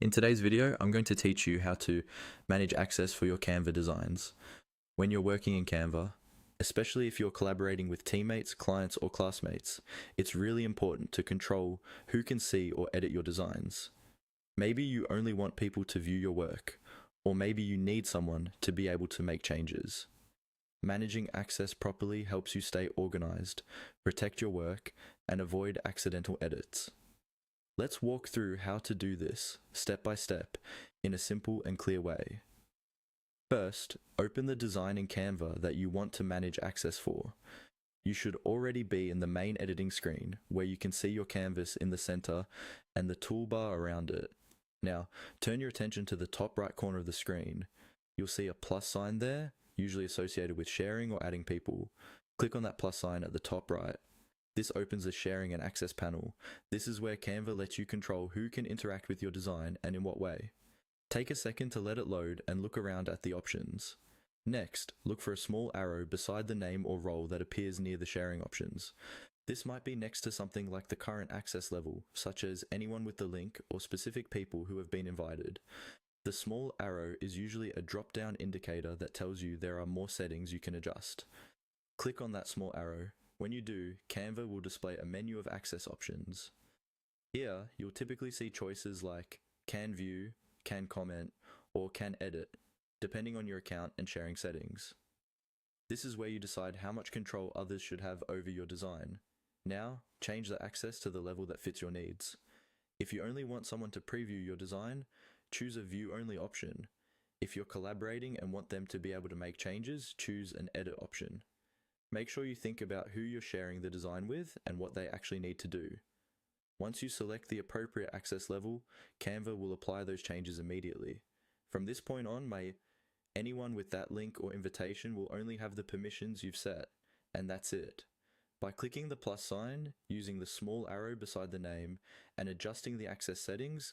In today's video, I'm going to teach you how to manage access for your Canva designs. When you're working in Canva, especially if you're collaborating with teammates, clients, or classmates, it's really important to control who can see or edit your designs. Maybe you only want people to view your work, or maybe you need someone to be able to make changes. Managing access properly helps you stay organized, protect your work, and avoid accidental edits. Let's walk through how to do this, step by step, in a simple and clear way. First, open the design in Canva that you want to manage access for. You should already be in the main editing screen, where you can see your canvas in the center and the toolbar around it. Now, turn your attention to the top right corner of the screen. You'll see a plus sign there, usually associated with sharing or adding people. Click on that plus sign at the top right. This opens the sharing and access panel. This is where Canva lets you control who can interact with your design and in what way. Take a second to let it load and look around at the options. Next, look for a small arrow beside the name or role that appears near the sharing options. This might be next to something like the current access level, such as anyone with the link or specific people who have been invited. The small arrow is usually a drop-down indicator that tells you there are more settings you can adjust. Click on that small arrow. When you do, Canva will display a menu of access options. Here, you'll typically see choices like Can View, Can Comment, or Can Edit, depending on your account and sharing settings. This is where you decide how much control others should have over your design. Now, change the access to the level that fits your needs. If you only want someone to preview your design, choose a view-only option. If you're collaborating and want them to be able to make changes, choose an edit option. Make sure you think about who you're sharing the design with and what they actually need to do. Once you select the appropriate access level, Canva will apply those changes immediately. From this point on, anyone with that link or invitation will only have the permissions you've set, and that's it. By clicking the plus sign, using the small arrow beside the name, and adjusting the access settings,